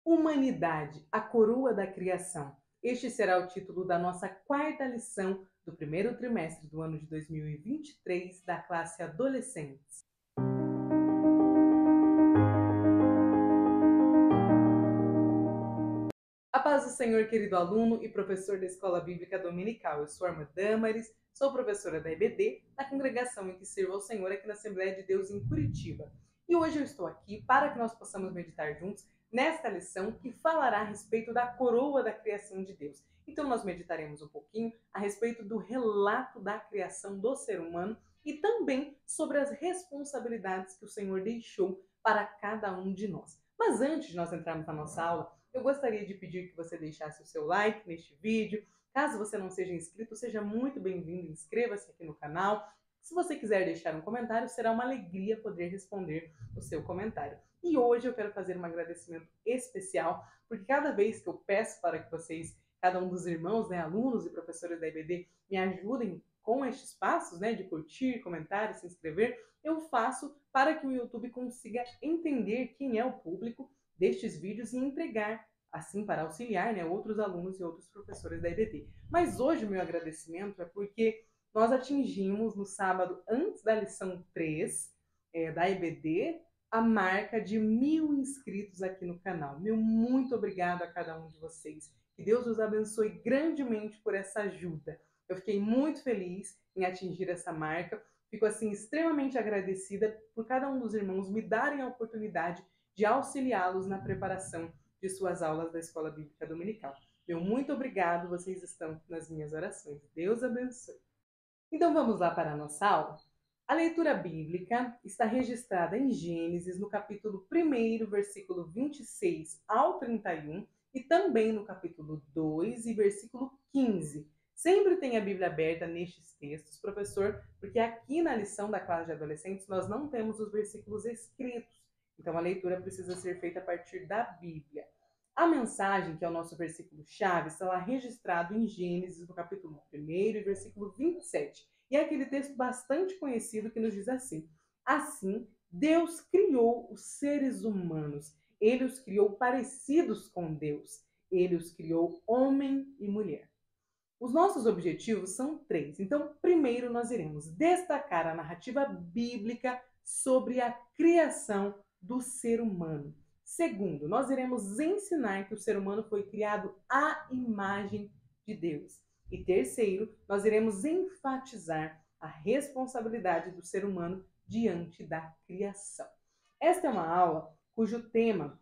Humanidade, a coroa da criação. Este será o título da nossa quarta lição do primeiro trimestre do ano de 2023 da classe Adolescentes. A paz do Senhor, querido aluno e professor da Escola Bíblica Dominical. Eu sou a irmã Damaris, sou professora da EBD, da congregação em que sirvo ao Senhor aqui na Assembleia de Deus em Curitiba. E hoje eu estou aqui para que nós possamos meditar juntos nesta lição que falará a respeito da coroa da criação de Deus. Então nós meditaremos um pouquinho a respeito do relato da criação do ser humano e também sobre as responsabilidades que o Senhor deixou para cada um de nós. Mas antes de nós entrarmos na nossa aula, eu gostaria de pedir que você deixasse o seu like neste vídeo. Caso você não seja inscrito, seja muito bem-vindo, inscreva-se aqui no canal. Se você quiser deixar um comentário, será uma alegria poder responder o seu comentário. E hoje eu quero fazer um agradecimento especial, porque cada vez que eu peço para que vocês, cada um dos irmãos, alunos e professores da EBD, me ajudem com estes passos, de curtir, comentar, se inscrever, eu faço para que o YouTube consiga entender quem é o público destes vídeos e entregar, assim, para auxiliar outros alunos e outros professores da EBD. Mas hoje o meu agradecimento é porque nós atingimos no sábado, antes da lição 3 da EBD, a marca de 1000 inscritos aqui no canal. Meu muito obrigado a cada um de vocês. Que Deus os abençoe grandemente por essa ajuda. Eu fiquei muito feliz em atingir essa marca. Fico, assim, extremamente agradecida por cada um dos irmãos me darem a oportunidade de auxiliá-los na preparação de suas aulas da Escola Bíblica Dominical. Meu muito obrigado, vocês estão nas minhas orações. Deus abençoe. Então vamos lá para a nossa aula? A leitura bíblica está registrada em Gênesis, no capítulo 1, versículo 26 ao 31, e também no capítulo 2 e versículo 15. Sempre tem a Bíblia aberta nestes textos, professor, porque aqui na lição da classe de adolescentes nós não temos os versículos escritos. Então, a leitura precisa ser feita a partir da Bíblia. A mensagem, que é o nosso versículo-chave, está lá registrado em Gênesis, no capítulo 1 e versículo 27. E é aquele texto bastante conhecido que nos diz assim: assim, Deus criou os seres humanos. Ele os criou parecidos com Deus. Ele os criou homem e mulher. Os nossos objetivos são 3. Então, primeiro nós iremos destacar a narrativa bíblica sobre a criação do ser humano. Segundo, nós iremos ensinar que o ser humano foi criado à imagem de Deus. E terceiro, nós iremos enfatizar a responsabilidade do ser humano diante da criação. Esta é uma aula cujo tema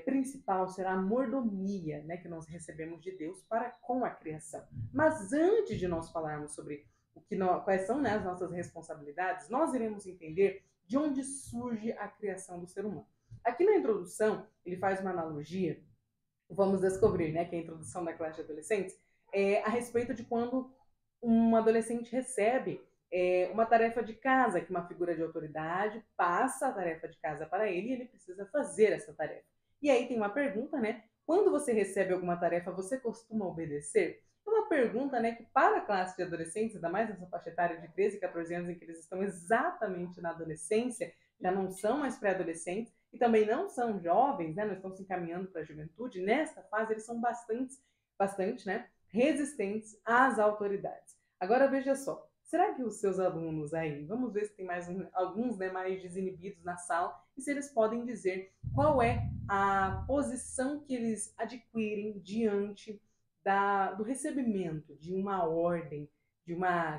principal será a mordomia, que nós recebemos de Deus para com a criação. Mas antes de nós falarmos sobre quais são as nossas responsabilidades, nós iremos entender de onde surge a criação do ser humano. Aqui na introdução, ele faz uma analogia, vamos descobrir, que é a introdução da classe de adolescentes, a respeito de quando um adolescente recebe uma tarefa de casa, que uma figura de autoridade passa a tarefa de casa para ele e ele precisa fazer essa tarefa. E aí tem uma pergunta, quando você recebe alguma tarefa, você costuma obedecer? É uma pergunta, que para a classe de adolescentes, ainda mais nessa faixa etária de 13 e 14 anos, em que eles estão exatamente na adolescência, já não são mais pré-adolescentes e também não são jovens, não estão se encaminhando para a juventude, nessa fase eles são bastante, resistentes às autoridades. Agora veja só, será que os seus alunos aí, vamos ver se tem mais alguns mais desinibidos na sala, e se eles podem dizer qual é a posição que eles adquirem diante do recebimento de uma ordem,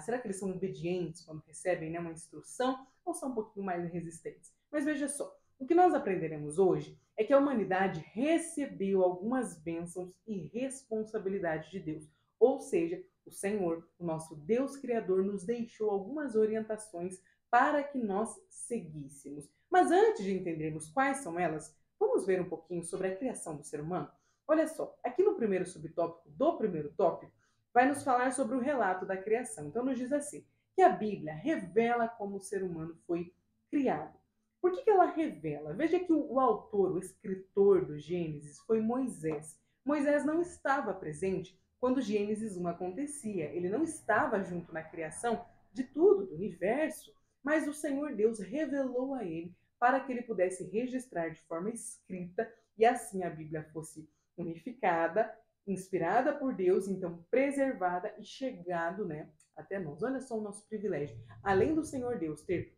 será que eles são obedientes quando recebem uma instrução, ou são um pouquinho mais resistentes? Mas veja só, o que nós aprenderemos hoje é que a humanidade recebeu algumas bênçãos e responsabilidades de Deus, ou seja, o Senhor, o nosso Deus Criador, nos deixou algumas orientações para que nós seguíssemos. Mas antes de entendermos quais são elas, vamos ver um pouquinho sobre a criação do ser humano? Olha só, aqui no primeiro subtópico do primeiro tópico, vai nos falar sobre o relato da criação. Então nos diz assim, que a Bíblia revela como o ser humano foi criado. Por que ela revela? Veja que o autor, o escritor do Gênesis foi Moisés. Moisés não estava presente quando Gênesis 1 acontecia. Ele não estava junto na criação de tudo, do universo, mas o Senhor Deus revelou a ele para que ele pudesse registrar de forma escrita e assim a Bíblia fosse unificada, inspirada por Deus, então preservada e chegado, né, até nós. Olha só o nosso privilégio. Além do Senhor Deus ter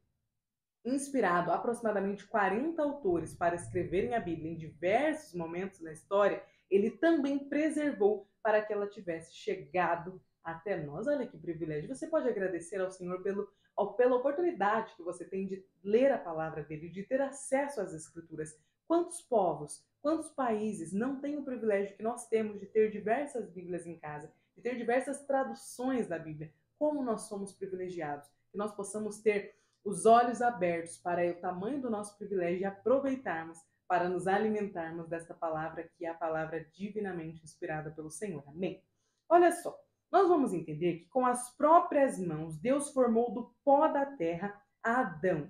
inspirado aproximadamente 40 autores para escreverem a Bíblia em diversos momentos da história, ele também preservou para que ela tivesse chegado até nós. Olha que privilégio. Você pode agradecer ao Senhor pela oportunidade que você tem de ler a palavra dele, de ter acesso às Escrituras. Quantos povos, quantos países não têm o privilégio que nós temos de ter diversas Bíblias em casa, de ter diversas traduções da Bíblia? Como nós somos privilegiados, que nós possamos ter os olhos abertos para o tamanho do nosso privilégio e aproveitarmos para nos alimentarmos desta palavra que é a palavra divinamente inspirada pelo Senhor. Amém? Olha só, nós vamos entender que com as próprias mãos Deus formou do pó da terra Adão.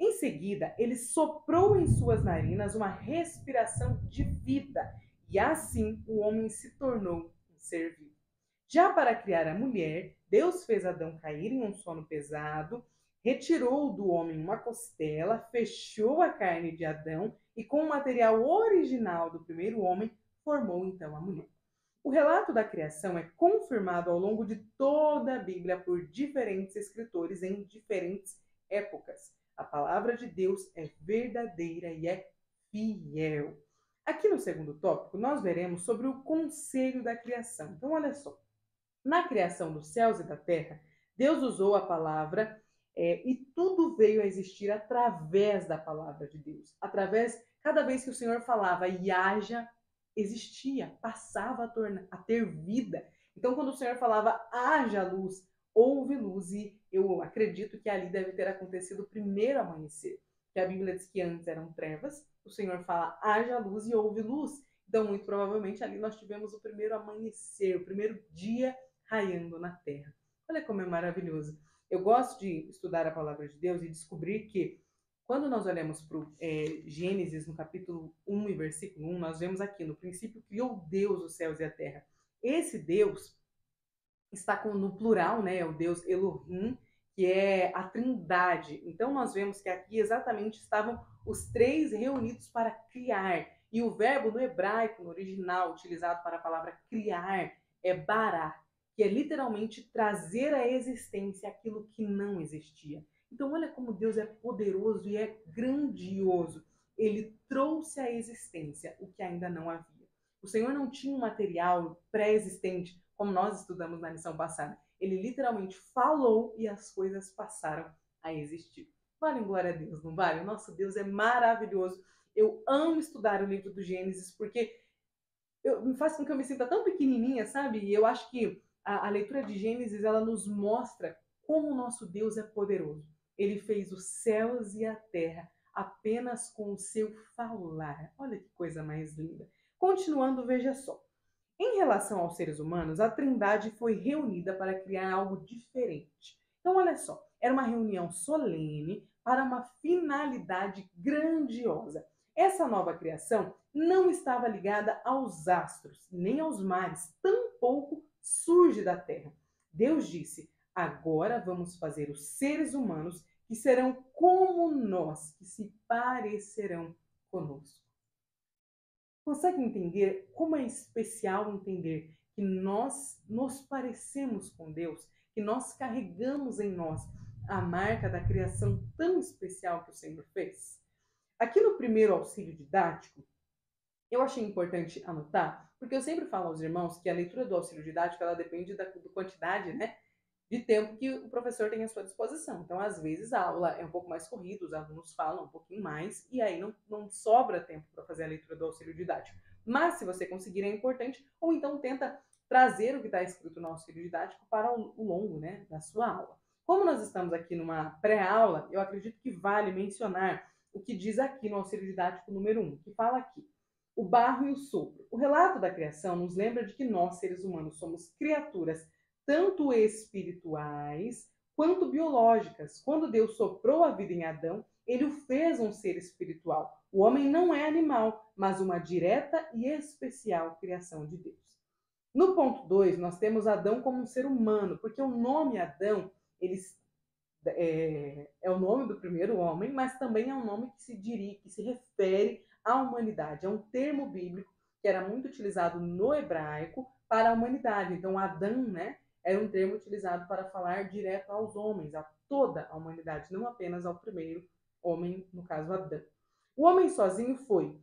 Em seguida, ele soprou em suas narinas uma respiração de vida e assim o homem se tornou um ser vivo. Já para criar a mulher, Deus fez Adão cair em um sono pesado, retirou do homem uma costela, fechou a carne de Adão e, com o material original do primeiro homem, formou então a mulher. O relato da criação é confirmado ao longo de toda a Bíblia por diferentes escritores em diferentes épocas. A palavra de Deus é verdadeira e é fiel. Aqui no segundo tópico, nós veremos sobre o conselho da criação. Então, olha só. Na criação dos céus e da terra, Deus usou a palavra e tudo veio a existir através da palavra de Deus. Cada vez que o Senhor falava e haja, existia, passava a ter vida. Então, quando o Senhor falava haja luz, houve luz, e eu acredito que ali deve ter acontecido o primeiro amanhecer. Que a Bíblia diz que antes eram trevas, o Senhor fala haja luz e houve luz. Então, muito provavelmente, ali nós tivemos o primeiro amanhecer, o primeiro dia raiando na terra. Olha como é maravilhoso. Eu gosto de estudar a palavra de Deus e descobrir que quando nós olhamos para o Gênesis, no capítulo 1 e versículo 1, nós vemos aqui, no princípio criou Deus os céus e a terra. Esse Deus está no plural, né? É o Deus Elohim, que é a trindade. Então nós vemos que aqui exatamente estavam os três reunidos para criar. E o verbo no hebraico, no original, utilizado para a palavra criar, é bará, que é literalmente trazer à existência aquilo que não existia. Então olha como Deus é poderoso e é grandioso. Ele trouxe à existência o que ainda não havia. O Senhor não tinha um material pré-existente, como nós estudamos na lição passada. Ele literalmente falou e as coisas passaram a existir. Vale glória a Deus, não vale? O nosso Deus é maravilhoso. Eu amo estudar o livro do Gênesis porque me faz com que eu me sinta tão pequenininha, sabe? E eu acho que a leitura de Gênesis, ela nos mostra como o nosso Deus é poderoso. Ele fez os céus e a terra apenas com o seu falar. Olha que coisa mais linda. Continuando, veja só. Em relação aos seres humanos, a Trindade foi reunida para criar algo diferente. Então, olha só, era uma reunião solene para uma finalidade grandiosa. Essa nova criação não estava ligada aos astros, nem aos mares, tampouco surge da terra. Deus disse: agora vamos fazer os seres humanos que serão como nós, que se parecerão conosco. Consegue entender como é especial entender que nós nos parecemos com Deus, que nós carregamos em nós a marca da criação tão especial que o Senhor fez? Aqui no primeiro auxílio didático, eu achei importante anotar, porque eu sempre falo aos irmãos que a leitura do auxílio didático ela depende da quantidade, né, de tempo que o professor tem à sua disposição. Então, às vezes, a aula é um pouco mais corrida, os alunos falam um pouquinho mais, e aí não sobra tempo para fazer a leitura do auxílio didático. Mas, se você conseguir, é importante, ou então tenta trazer o que está escrito no auxílio didático para o longo, né, da sua aula. Como nós estamos aqui numa pré-aula, eu acredito que vale mencionar o que diz aqui no auxílio didático número 1, que fala aqui: o barro e o sopro. O relato da criação nos lembra de que nós, seres humanos, somos criaturas tanto espirituais quanto biológicas. Quando Deus soprou a vida em Adão, ele o fez um ser espiritual. O homem não é animal, mas uma direta e especial criação de Deus. No ponto 2, nós temos Adão como um ser humano, porque o nome Adão, é o nome do primeiro homem, mas também é um nome que se refere a humanidade. É um termo bíblico que era muito utilizado no hebraico para a humanidade. Então, Adão, né, era um termo utilizado para falar direto aos homens, a toda a humanidade, não apenas ao primeiro homem, no caso Adão. O homem sozinho foi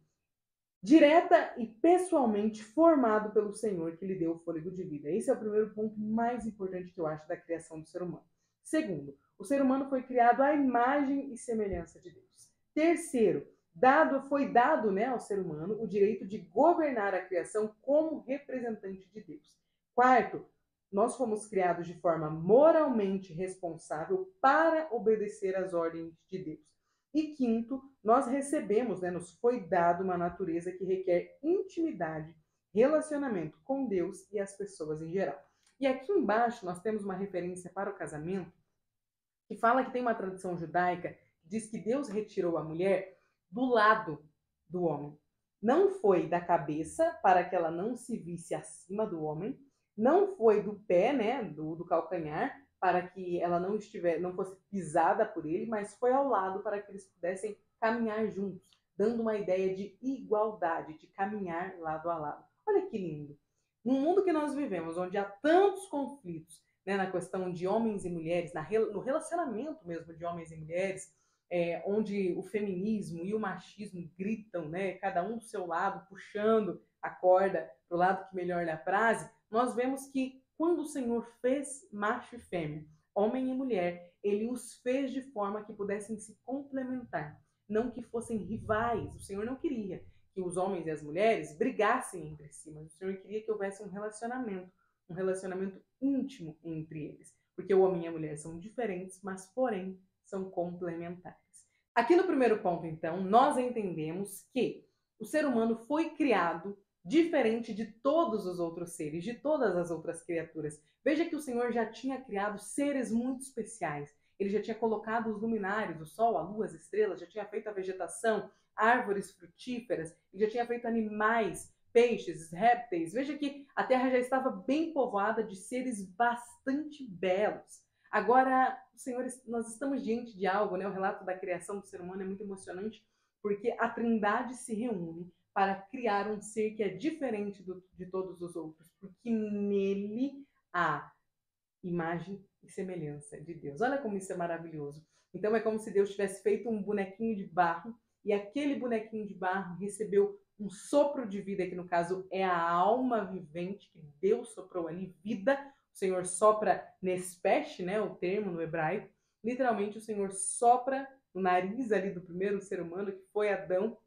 direta e pessoalmente formado pelo Senhor que lhe deu o fôlego de vida. Esse é o primeiro ponto mais importante que eu acho da criação do ser humano. Segundo, o ser humano foi criado à imagem e semelhança de Deus. Terceiro, foi dado, né, ao ser humano o direito de governar a criação como representante de Deus. Quarto, nós fomos criados de forma moralmente responsável para obedecer às ordens de Deus. E quinto, nós recebemos, né, nos foi dado uma natureza que requer intimidade, relacionamento com Deus e as pessoas em geral. E aqui embaixo nós temos uma referência para o casamento, que fala que tem uma tradição judaica que diz que Deus retirou a mulher do lado do homem. Não foi da cabeça, para que ela não se visse acima do homem, não foi do pé, né, do calcanhar, para que ela não fosse pisada por ele, mas foi ao lado para que eles pudessem caminhar juntos, dando uma ideia de igualdade, de caminhar lado a lado. Olha que lindo! Num mundo que nós vivemos, onde há tantos conflitos, né, na questão de homens e mulheres, no relacionamento mesmo de homens e mulheres, onde o feminismo e o machismo gritam, né, cada um do seu lado, puxando a corda para o lado que melhor lhe apraz, nós vemos que quando o Senhor fez macho e fêmea, homem e mulher, ele os fez de forma que pudessem se complementar, não que fossem rivais. O Senhor não queria que os homens e as mulheres brigassem entre si, mas o Senhor queria que houvesse um relacionamento íntimo entre eles, porque o homem e a mulher são diferentes, mas porém são complementares. Aqui no primeiro ponto, então, nós entendemos que o ser humano foi criado diferente de todos os outros seres, de todas as outras criaturas. Veja que o Senhor já tinha criado seres muito especiais. Ele já tinha colocado os luminares, o sol, a lua, as estrelas, já tinha feito a vegetação, árvores frutíferas, ele já tinha feito animais, peixes, répteis. Veja que a Terra já estava bem povoada de seres bastante belos. Agora, senhores, nós estamos diante de algo, né? O relato da criação do ser humano é muito emocionante, porque a Trindade se reúne para criar um ser que é diferente de todos os outros, porque nele há imagem e semelhança de Deus. Olha como isso é maravilhoso. Então é como se Deus tivesse feito um bonequinho de barro e aquele bonequinho de barro recebeu um sopro de vida, que no caso é a alma vivente que Deus soprou ali, vida. O Senhor sopra nespesh, né, o termo no hebraico. Literalmente o Senhor sopra no nariz ali do primeiro ser humano, que foi Adão,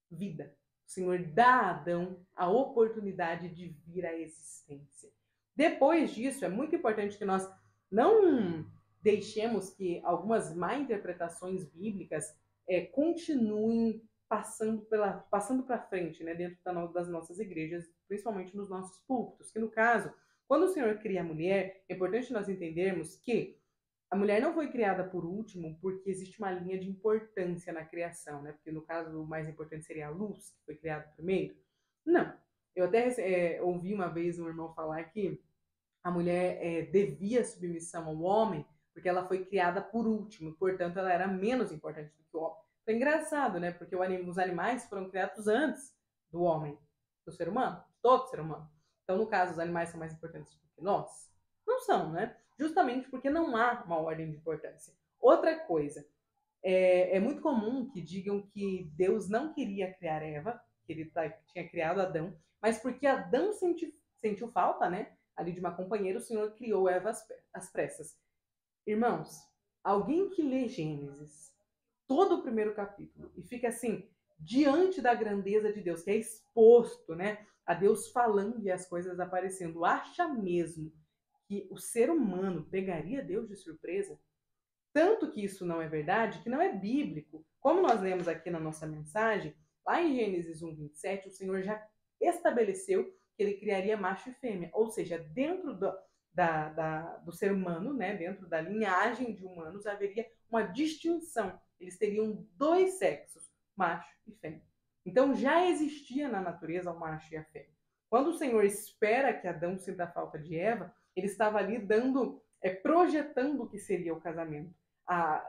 vida. O Senhor dá a Adão a oportunidade de vir à existência. Depois disso, é muito importante que nós não deixemos que algumas má interpretações bíblicas continuem passando para frente, né, dentro das nossas igrejas, principalmente nos nossos púlpitos. Que no caso, quando o Senhor cria a mulher, é importante nós entendermos que a mulher não foi criada por último porque existe uma linha de importância na criação, né? Porque no caso o mais importante seria a luz, que foi criada primeiro. Não. Eu até ouvi uma vez um irmão falar que a mulher devia submissão ao homem porque ela foi criada por último, portanto ela era menos importante do que o homem. Foi engraçado, né? Porque os animais foram criados antes do homem, do ser humano, todo ser humano. Então, no caso, os animais são mais importantes do que nós? Não são, né? Justamente porque não há uma ordem de importância. Outra coisa, é muito comum que digam que Deus não queria criar Eva, que ele tinha criado Adão, mas porque Adão sentiu falta, né, ali de uma companheira, o Senhor criou Eva às pressas. Irmãos, alguém que lê Gênesis, todo o primeiro capítulo, e fica assim, diante da grandeza de Deus, que é exposto, né, a Deus falando e as coisas aparecendo, acha mesmo que o ser humano pegaria Deus de surpresa? Tanto que isso não é verdade, que não é bíblico. Como nós lemos aqui na nossa mensagem, lá em Gênesis 1:27, o Senhor já estabeleceu que ele criaria macho e fêmea, ou seja, dentro do ser humano, né, dentro da linhagem de humanos, haveria uma distinção. Eles teriam dois sexos, macho e fêmea. Então já existia na natureza o macho e a fêmea. Quando o Senhor espera que Adão sinta a falta de Eva, ele estava ali projetando o que seria o casamento.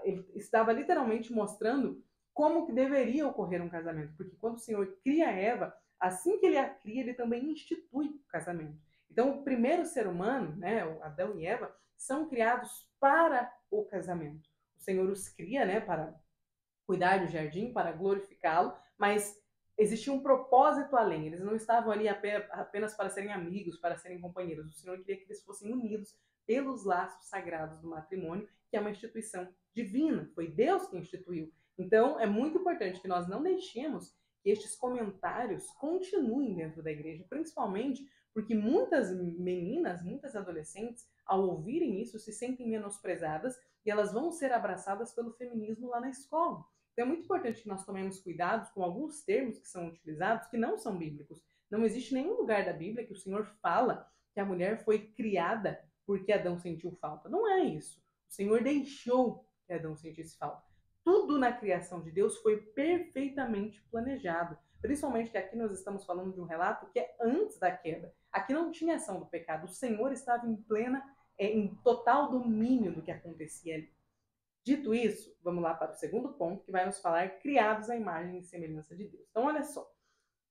Ele estava literalmente mostrando como que deveria ocorrer um casamento. Porque quando o Senhor cria Eva, assim que ele a cria, ele também institui o casamento. Então, o primeiro ser humano, né, o Adão e Eva, são criados para o casamento. O Senhor os cria, né, para cuidar do jardim, para glorificá-lo, mas existia um propósito além. Eles não estavam ali apenas para serem amigos, para serem companheiros. O Senhor queria que eles fossem unidos pelos laços sagrados do matrimônio, que é uma instituição divina. Foi Deus que instituiu. Então, é muito importante que nós não deixemos que estes comentários continuem dentro da igreja, principalmente porque muitas meninas, muitas adolescentes, ao ouvirem isso, se sentem menosprezadas e elas vão ser abraçadas pelo feminismo lá na escola. Então é muito importante que nós tomemos cuidado com alguns termos que são utilizados que não são bíblicos. Não existe nenhum lugar da Bíblia que o Senhor fala que a mulher foi criada porque Adão sentiu falta. Não é isso. O Senhor deixou que Adão sentisse falta. Tudo na criação de Deus foi perfeitamente planejado. Principalmente que aqui nós estamos falando de um relato que é antes da queda. Aqui não tinha ação do pecado. O Senhor estava em total domínio do que acontecia ali. Dito isso, vamos lá para o segundo ponto, que vai nos falar criados à imagem e semelhança de Deus. Então, olha só.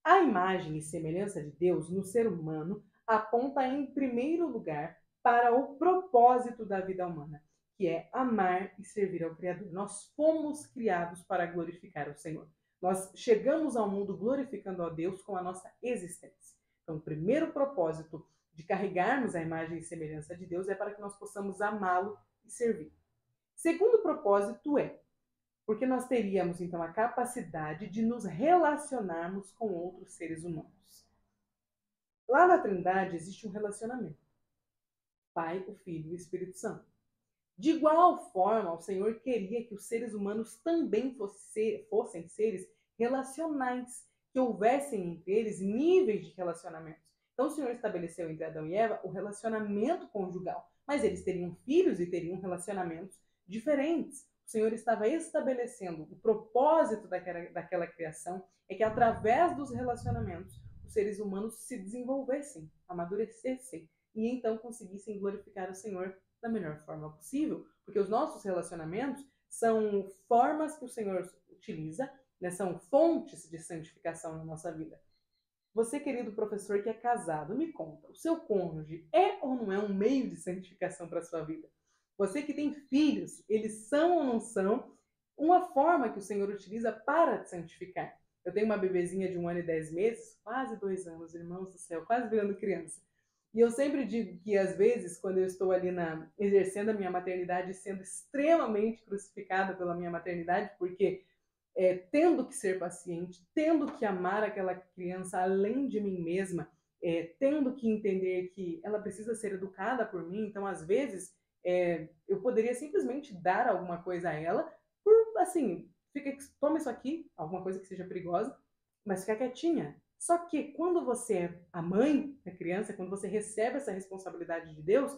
A imagem e semelhança de Deus no ser humano aponta, em primeiro lugar, para o propósito da vida humana, que é amar e servir ao Criador. Nós fomos criados para glorificar o Senhor. Nós chegamos ao mundo glorificando a Deus com a nossa existência. Então, o primeiro propósito de carregarmos a imagem e semelhança de Deus é para que nós possamos amá-lo e servir. Segundo propósito é porque nós teríamos, então, a capacidade de nos relacionarmos com outros seres humanos. Lá na Trindade existe um relacionamento. Pai, o Filho e o Espírito Santo. De igual forma, o Senhor queria que os seres humanos também fossem seres relacionais, que houvessem entre eles níveis de relacionamentos. Então, o Senhor estabeleceu entre Adão e Eva o relacionamento conjugal, mas eles teriam filhos e teriam relacionamentos diferentes. O Senhor estava estabelecendo o propósito daquela criação, é que através dos relacionamentos os seres humanos se desenvolvessem, amadurecessem e então conseguissem glorificar o Senhor da melhor forma possível, porque os nossos relacionamentos são formas que o Senhor utiliza, né, são fontes de santificação na nossa vida. Você, querido professor que é casado, me conta, o seu cônjuge é ou não é um meio de santificação para a sua vida? Você que tem filhos, eles são ou não são uma forma que o Senhor utiliza para te santificar? Eu tenho uma bebezinha de 1 ano e 10 meses, quase 2 anos, irmãos do céu, quase virando criança. E eu sempre digo que, às vezes, quando eu estou ali exercendo a minha maternidade, sendo extremamente crucificada pela minha maternidade, porque tendo que ser paciente, tendo que amar aquela criança além de mim mesma, tendo que entender que ela precisa ser educada por mim, então, às vezes, eu poderia simplesmente dar alguma coisa a ela, por, assim, toma isso aqui, alguma coisa que seja perigosa, mas fica quietinha. Só que quando você é a mãe da criança, quando você recebe essa responsabilidade de Deus,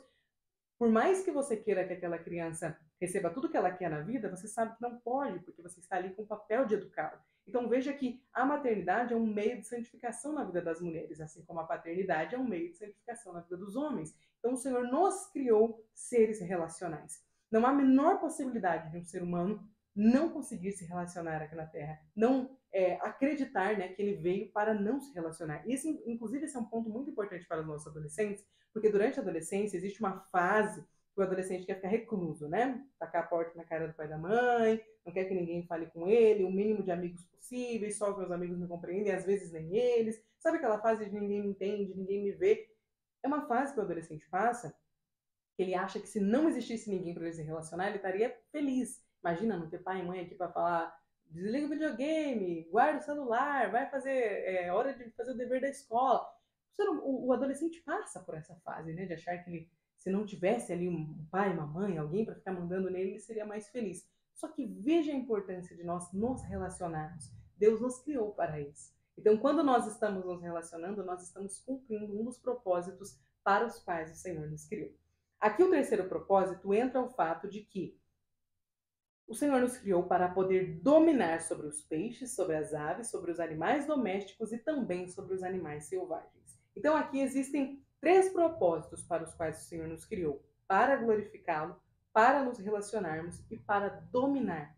por mais que você queira que aquela criança receba tudo que ela quer na vida, você sabe que não pode, porque você está ali com o papel de educá-la. Então veja que a maternidade é um meio de santificação na vida das mulheres, assim como a paternidade é um meio de santificação na vida dos homens. Então o Senhor nos criou seres relacionais. Não há a menor possibilidade de um ser humano não conseguir se relacionar aqui na Terra, não acreditar, né, que ele veio para não se relacionar. Isso, inclusive, esse é um ponto muito importante para os nossos adolescentes, porque durante a adolescência existe uma fase que o adolescente quer ficar recluso, né? Tacar a porta na cara do pai e da mãe, não quer que ninguém fale com ele, o mínimo de amigos possíveis, só os meus amigos me compreendem, às vezes nem eles. Sabe aquela fase de ninguém me entende, ninguém me vê? É uma fase que o adolescente passa, que ele acha que se não existisse ninguém para ele se relacionar, ele estaria feliz. Imagina não ter pai e mãe aqui para falar: desliga o videogame, guarda o celular, vai fazer, hora de fazer o dever da escola. O adolescente passa por essa fase, né, de achar que ele, se não tivesse ali um pai, uma mãe, alguém para ficar mandando nele, ele seria mais feliz. Só que veja a importância de nós nos relacionarmos. Deus nos criou para isso. Então, quando nós estamos nos relacionando, nós estamos cumprindo um dos propósitos para os quais o Senhor nos criou. Aqui o terceiro propósito entra o fato de que o Senhor nos criou para poder dominar sobre os peixes, sobre as aves, sobre os animais domésticos e também sobre os animais selvagens. Então aqui existem 3 propósitos para os quais o Senhor nos criou: para glorificá-lo, para nos relacionarmos e para dominar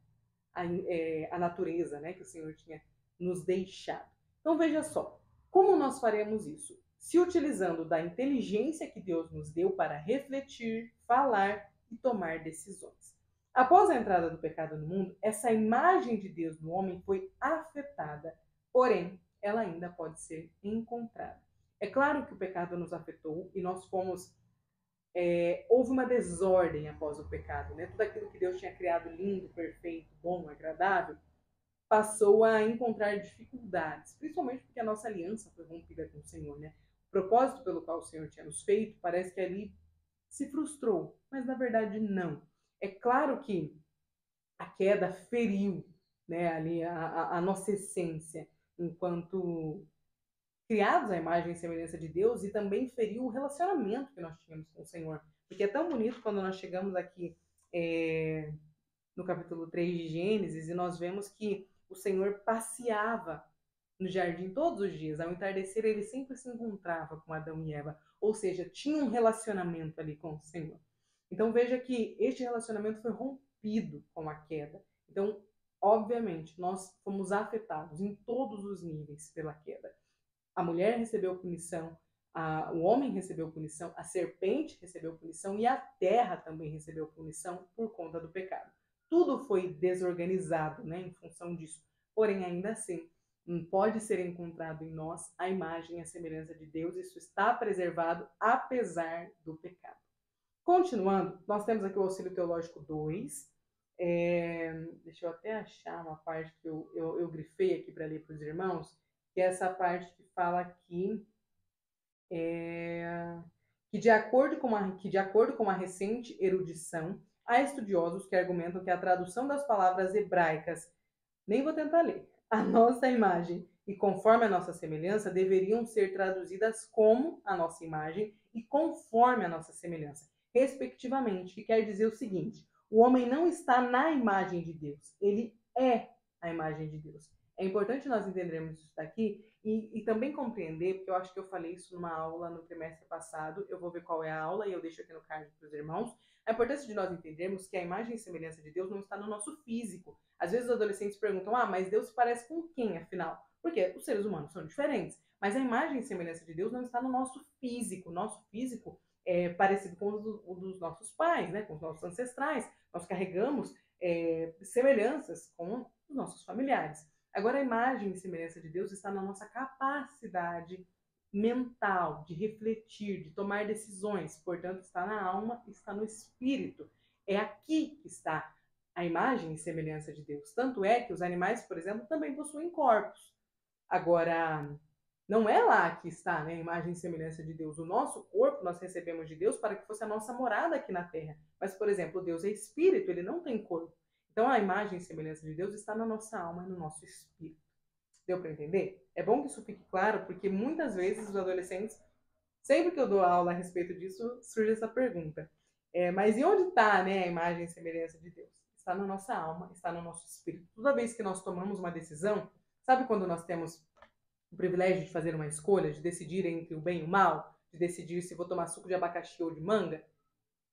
a natureza, né, que o Senhor tinha nos deixado. Então veja só, como nós faremos isso? Se utilizando da inteligência que Deus nos deu para refletir, falar e tomar decisões. Após a entrada do pecado no mundo, essa imagem de Deus no homem foi afetada, porém, ela ainda pode ser encontrada. É claro que o pecado nos afetou e nós fomos houve uma desordem após o pecado, né? Tudo aquilo que Deus tinha criado lindo, perfeito, bom, agradável, passou a encontrar dificuldades, principalmente porque a nossa aliança foi rompida com o Senhor, né? O propósito pelo qual o Senhor tinha nos feito parece que ali se frustrou, mas na verdade não. É claro que a queda feriu, né, ali a nossa essência enquanto criados à imagem e semelhança de Deus, e também feriu o relacionamento que nós tínhamos com o Senhor. Porque é tão bonito quando nós chegamos aqui no capítulo 3 de Gênesis e nós vemos que o Senhor passeava no jardim todos os dias. Ao entardecer, ele sempre se encontrava com Adão e Eva. Ou seja, tinha um relacionamento ali com o Senhor. Então veja que este relacionamento foi rompido com a queda. Então, obviamente, nós fomos afetados em todos os níveis pela queda. A mulher recebeu punição, o homem recebeu punição, a serpente recebeu punição e a terra também recebeu punição por conta do pecado. Tudo foi desorganizado, né, em função disso. Porém, ainda assim, pode ser encontrado em nós a imagem e a semelhança de Deus. Isso está preservado apesar do pecado. Continuando, nós temos aqui o Auxílio Teológico 2. Deixa eu até achar uma parte que eu grifei aqui para ler para os irmãos, que é essa parte que fala aqui que de acordo com uma recente erudição, há estudiosos que argumentam que a tradução das palavras hebraicas, nem vou tentar ler, a nossa imagem e conforme a nossa semelhança, deveriam ser traduzidas como a nossa imagem e conforme a nossa semelhança, respectivamente, que quer dizer o seguinte: o homem não está na imagem de Deus, ele é a imagem de Deus. É importante nós entendermos isso daqui e também compreender, porque eu acho que eu falei isso numa aula no trimestre passado, eu vou ver qual é a aula e eu deixo aqui no card para os irmãos, a importância de nós entendermos que a imagem e semelhança de Deus não está no nosso físico. Às vezes os adolescentes perguntam, mas Deus se parece com quem, afinal? Porque os seres humanos são diferentes, mas a imagem e semelhança de Deus não está no nosso físico. O nosso físico é parecido com o dos nossos pais, né? Com os nossos ancestrais. Nós carregamos semelhanças com os nossos familiares. Agora, a imagem e semelhança de Deus está na nossa capacidade mental de refletir, de tomar decisões. Portanto, está na alma, está no espírito. É aqui que está a imagem e semelhança de Deus. Tanto é que os animais, por exemplo, também possuem corpos. Agora, não é lá que está, né, a imagem e semelhança de Deus. O nosso corpo nós recebemos de Deus para que fosse a nossa morada aqui na Terra. Mas, por exemplo, Deus é espírito, ele não tem corpo. Então, a imagem e semelhança de Deus está na nossa alma e no nosso espírito. Deu para entender? É bom que isso fique claro, porque muitas vezes os adolescentes, sempre que eu dou aula a respeito disso, surge essa pergunta. Mas e onde está, né, a imagem e semelhança de Deus? Está na nossa alma, está no nosso espírito. Toda vez que nós tomamos uma decisão, sabe quando nós temos o privilégio de fazer uma escolha, de decidir entre o bem e o mal, de decidir se vou tomar suco de abacaxi ou de manga?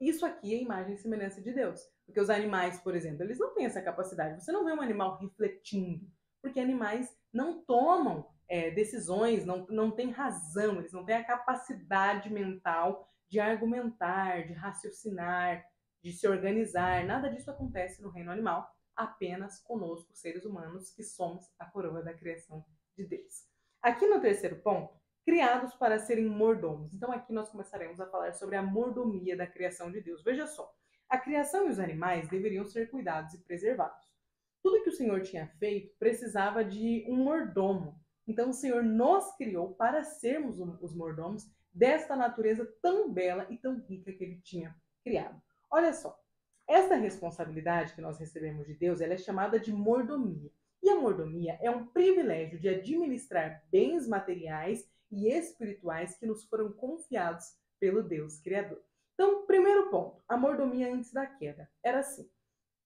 Isso aqui é imagem e semelhança de Deus. Porque os animais, por exemplo, eles não têm essa capacidade. Você não vê um animal refletindo, porque animais não tomam decisões, não têm razão, eles não têm a capacidade mental de argumentar, de raciocinar, de se organizar. Nada disso acontece no reino animal, apenas conosco, seres humanos, que somos a coroa da criação de Deus. Aqui no terceiro ponto, criados para serem mordomos. Então aqui nós começaremos a falar sobre a mordomia da criação de Deus. Veja só, a criação e os animais deveriam ser cuidados e preservados. Tudo que o Senhor tinha feito precisava de um mordomo. Então o Senhor nos criou para sermos os mordomos desta natureza tão bela e tão rica que ele tinha criado. Olha só, essa responsabilidade que nós recebemos de Deus, ela é chamada de mordomia. E a mordomia é um privilégio de administrar bens materiais e espirituais que nos foram confiados pelo Deus Criador. Então, primeiro ponto, a mordomia antes da queda. Era assim,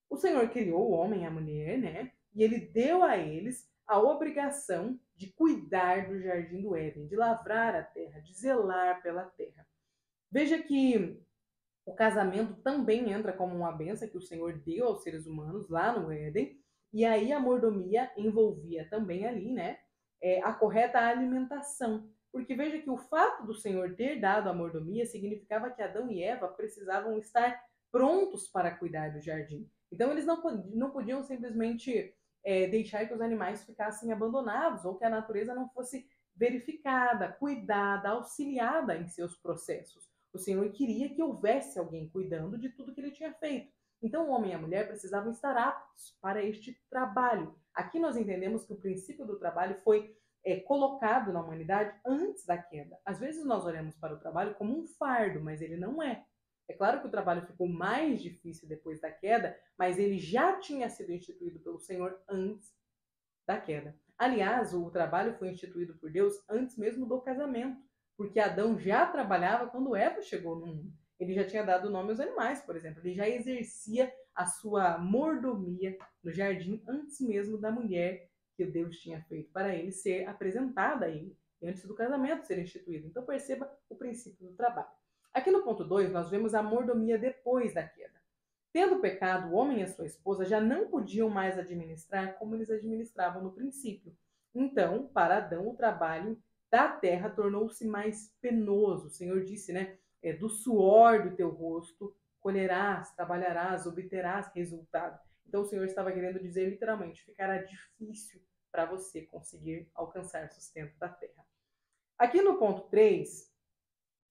o Senhor criou o homem e a mulher, né? E ele deu a eles a obrigação de cuidar do jardim do Éden, de lavrar a terra, de zelar pela terra. Veja que o casamento também entra como uma bênção que o Senhor deu aos seres humanos lá no Éden, E aí a mordomia envolvia também ali, né, a correta alimentação. Porque veja que o fato do Senhor ter dado a mordomia significava que Adão e Eva precisavam estar prontos para cuidar do jardim. Então eles não podiam simplesmente deixar que os animais ficassem abandonados ou que a natureza não fosse verificada, cuidada, auxiliada em seus processos. O Senhor queria que houvesse alguém cuidando de tudo que ele tinha feito. Então, o homem e a mulher precisavam estar aptos para este trabalho. Aqui nós entendemos que o princípio do trabalho foi colocado na humanidade antes da queda. Às vezes nós olhamos para o trabalho como um fardo, mas ele não é. É claro que o trabalho ficou mais difícil depois da queda, mas ele já tinha sido instituído pelo Senhor antes da queda. Aliás, o trabalho foi instituído por Deus antes mesmo do casamento, porque Adão já trabalhava quando Eva chegou no mundo. Ele já tinha dado nome aos animais, por exemplo. Ele já exercia a sua mordomia no jardim antes mesmo da mulher que Deus tinha feito para ele ser apresentada a ele, antes do casamento ser instituído. Então perceba o princípio do trabalho. Aqui no ponto 2, nós vemos a mordomia depois da queda. Tendo pecado, o homem e a sua esposa já não podiam mais administrar como eles administravam no princípio. Então, para Adão, o trabalho da terra tornou-se mais penoso. O Senhor disse, né? Do suor do teu rosto colherás, trabalharás, obterás resultado. Então, o Senhor estava querendo dizer literalmente, ficará difícil para você conseguir alcançar sustento da terra. Aqui no ponto 3,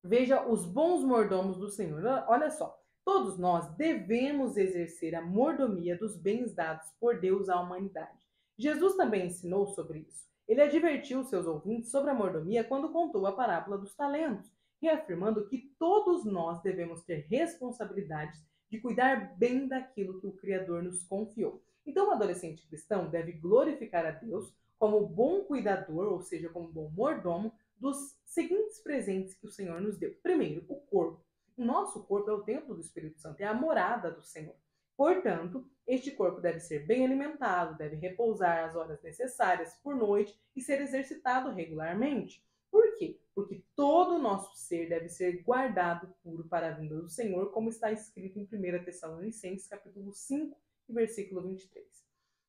veja os bons mordomos do Senhor. Olha só. Todos nós devemos exercer a mordomia dos bens dados por Deus à humanidade. Jesus também ensinou sobre isso. Ele advertiu seus ouvintes sobre a mordomia quando contou a parábola dos talentos, reafirmando que todos nós devemos ter responsabilidades de cuidar bem daquilo que o Criador nos confiou. Então, o adolescente cristão deve glorificar a Deus como bom cuidador, ou seja, como bom mordomo, dos seguintes presentes que o Senhor nos deu. Primeiro, o corpo. O nosso corpo é o templo do Espírito Santo, é a morada do Senhor. Portanto, este corpo deve ser bem alimentado, deve repousar as horas necessárias por noite e ser exercitado regularmente. Por quê? Porque todo o nosso ser deve ser guardado puro para a vinda do Senhor, como está escrito em 1 Tessalonicenses, capítulo 5, versículo 23.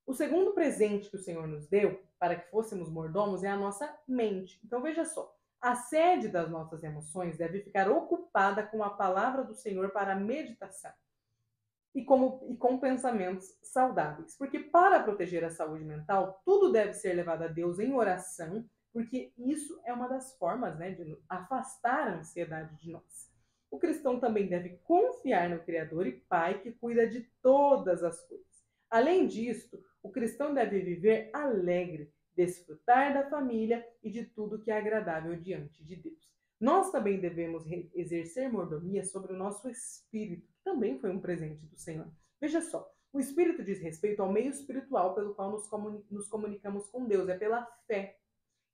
O segundo presente que o Senhor nos deu para que fôssemos mordomos é a nossa mente. Então veja só, a sede das nossas emoções deve ficar ocupada com a palavra do Senhor para a meditação e com pensamentos saudáveis. Porque para proteger a saúde mental, tudo deve ser levado a Deus em oração, porque isso é uma das formas, né, de afastar a ansiedade de nós. O cristão também deve confiar no Criador e Pai que cuida de todas as coisas. Além disso, o cristão deve viver alegre, desfrutar da família e de tudo que é agradável diante de Deus. Nós também devemos exercer mordomia sobre o nosso espírito, que também foi um presente do Senhor. Veja só, o espírito diz respeito ao meio espiritual pelo qual nos comunicamos com Deus, é pela fé.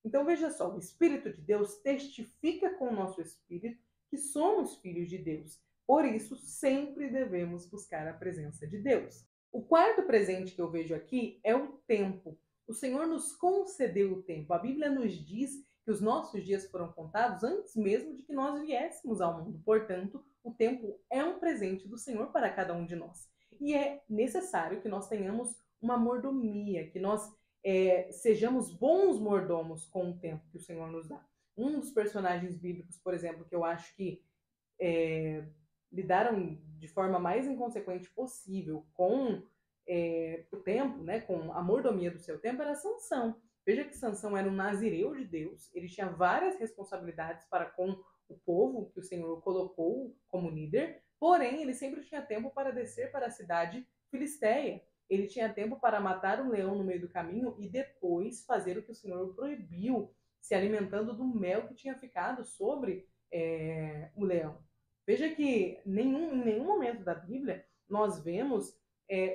Então veja só, o Espírito de Deus testifica com o nosso espírito que somos filhos de Deus. Por isso, sempre devemos buscar a presença de Deus. O quarto presente que eu vejo aqui é o tempo. O Senhor nos concedeu o tempo. A Bíblia nos diz que os nossos dias foram contados antes mesmo de que nós viéssemos ao mundo. Portanto, o tempo é um presente do Senhor para cada um de nós. E é necessário que nós tenhamos uma mordomia, que nós sejamos bons mordomos com o tempo que o Senhor nos dá. Um dos personagens bíblicos, por exemplo, que eu acho que lidaram de forma mais inconsequente possível com o tempo, né, com a mordomia do seu tempo, era Sansão. Veja que Sansão era um nazireu de Deus, ele tinha várias responsabilidades para com o povo que o Senhor colocou como líder, porém ele sempre tinha tempo para descer para a cidade filisteia. Ele tinha tempo para matar um leão no meio do caminho e depois fazer o que o Senhor proibiu, se alimentando do mel que tinha ficado sobre o leão. Veja que em nenhum momento da Bíblia nós vemos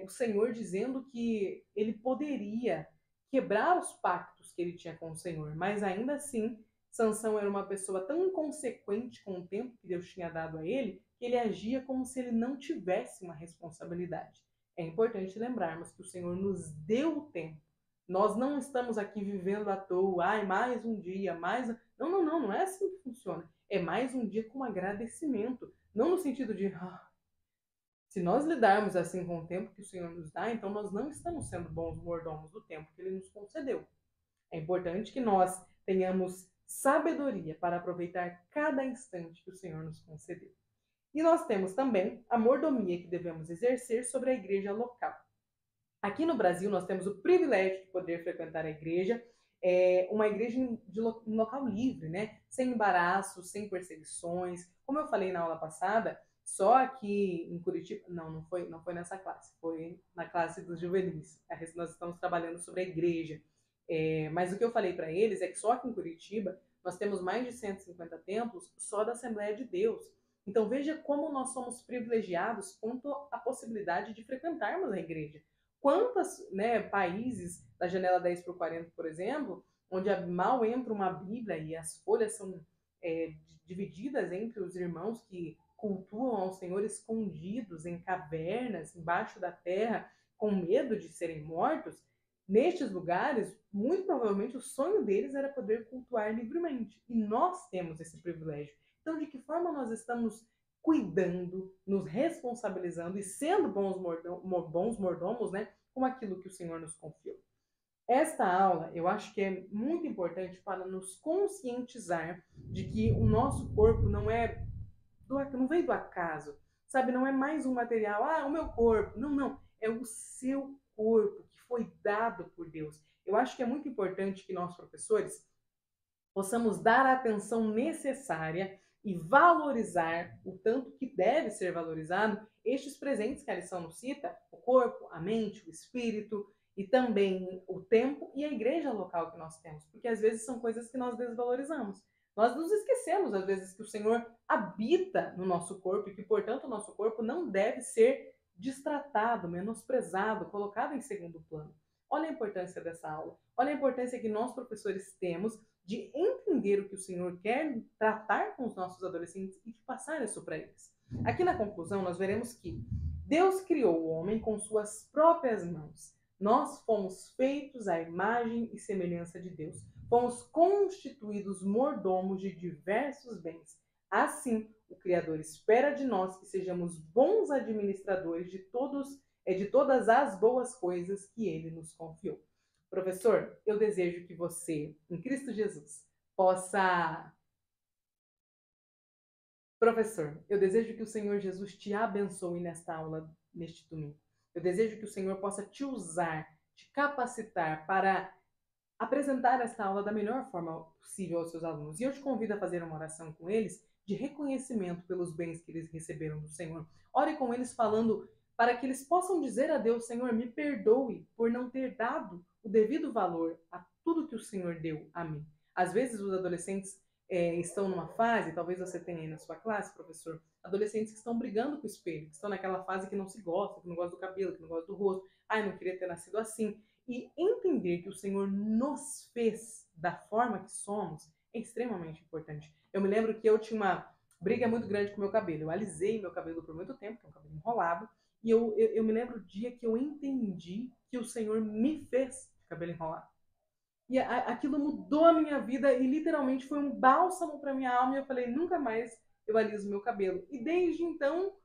o Senhor dizendo que ele poderia quebrar os pactos que ele tinha com o Senhor, mas ainda assim, Sansão era uma pessoa tão inconsequente com o tempo que Deus tinha dado a ele, que ele agia como se ele não tivesse uma responsabilidade. É importante lembrarmos que o Senhor nos deu o tempo. Nós não estamos aqui vivendo à toa, mais um dia, mais... Não é assim que funciona. É mais um dia com agradecimento. Não no sentido de, Se nós lidarmos assim com o tempo que o Senhor nos dá, então nós não estamos sendo bons mordomos do tempo que Ele nos concedeu. É importante que nós tenhamos sabedoria para aproveitar cada instante que o Senhor nos concedeu. E nós temos também a mordomia que devemos exercer sobre a igreja local. Aqui no Brasil, nós temos o privilégio de poder frequentar a igreja, uma igreja de um local livre, né? Sem embaraços, sem perseguições. Como eu falei na aula passada, só aqui em Curitiba, não foi nessa classe, foi na classe dos juvenis. Nós estamos trabalhando sobre a igreja. Mas o que eu falei para eles é que só aqui em Curitiba nós temos mais de 150 templos só da Assembleia de Deus. Então veja como nós somos privilegiados quanto à possibilidade de frequentarmos a igreja. Quantos países da janela 10 por 40, por exemplo, onde mal entra uma Bíblia e as folhas são divididas entre os irmãos que cultuam ao Senhor escondidos em cavernas, embaixo da terra, com medo de serem mortos. Nestes lugares, muito provavelmente o sonho deles era poder cultuar livremente. E nós temos esse privilégio. Então, de que forma nós estamos cuidando, nos responsabilizando e sendo bons mordomos, né, com aquilo que o Senhor nos confiou? Esta aula, eu acho que é muito importante para nos conscientizar de que o nosso corpo não veio do acaso, sabe? Não é mais um material, o meu corpo. Não. É o seu corpo que foi dado por Deus. Eu acho que é muito importante que nós, professores, possamos dar a atenção necessária e valorizar o tanto que deve ser valorizado estes presentes que a lição nos cita: o corpo, a mente, o espírito e também o tempo e a igreja local que nós temos, porque às vezes são coisas que nós desvalorizamos. Nós nos esquecemos, às vezes, que o Senhor habita no nosso corpo e que, portanto, o nosso corpo não deve ser destratado, menosprezado, colocado em segundo plano. Olha a importância dessa aula. Olha a importância que nós, professores, temos de entender o que o Senhor quer tratar com os nossos adolescentes e de passar isso para eles. Aqui na conclusão, nós veremos que Deus criou o homem com suas próprias mãos. Nós fomos feitos à imagem e semelhança de Deus. Fomos constituídos mordomos de diversos bens. Assim, o Criador espera de nós que sejamos bons administradores de todas as boas coisas que Ele nos confiou. Professor, eu desejo que você, em Cristo Jesus, possa... Professor, eu desejo que o Senhor Jesus te abençoe nesta aula, neste domingo. Eu desejo que o Senhor possa te usar, te capacitar para apresentar esta aula da melhor forma possível aos seus alunos. E eu te convido a fazer uma oração com eles de reconhecimento pelos bens que eles receberam do Senhor. Ore com eles falando para que eles possam dizer a Deus: Senhor, me perdoe por não ter dado o devido valor a tudo que o Senhor deu a mim. Às vezes os adolescentes estão numa fase, talvez você tenha aí na sua classe, professor, adolescentes que estão brigando com o espelho, que estão naquela fase que não se gosta, que não gosta do cabelo, que não gosta do rosto. Não queria ter nascido assim. E entender que o Senhor nos fez da forma que somos é extremamente importante. Eu me lembro que eu tinha uma briga muito grande com o meu cabelo. Eu alisei meu cabelo por muito tempo, que é um cabelo enrolado, e eu me lembro do dia que eu entendi que o Senhor me fez de cabelo enrolado. E aquilo mudou a minha vida e literalmente foi um bálsamo para minha alma. E eu falei: nunca mais eu aliso meu cabelo. E desde então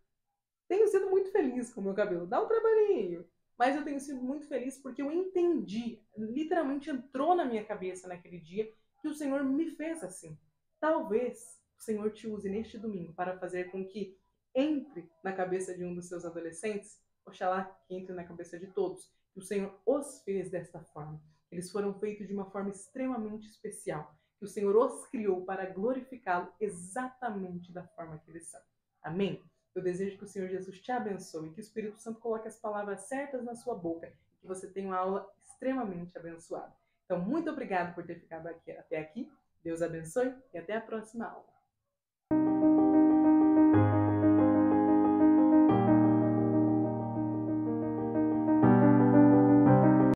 tenho sido muito feliz com o meu cabelo. Dá um trabalhinho, mas eu tenho sido muito feliz porque eu entendi, literalmente entrou na minha cabeça naquele dia, que o Senhor me fez assim. Talvez o Senhor te use neste domingo para fazer com que entre na cabeça de um dos seus adolescentes, oxalá que entre na cabeça de todos, que o Senhor os fez desta forma. Eles foram feitos de uma forma extremamente especial, que o Senhor os criou para glorificá-lo exatamente da forma que eles são. Amém? Eu desejo que o Senhor Jesus te abençoe, que o Espírito Santo coloque as palavras certas na sua boca e que você tenha uma aula extremamente abençoada. Então, muito obrigado por ter ficado aqui, até aqui. Deus abençoe e até a próxima aula.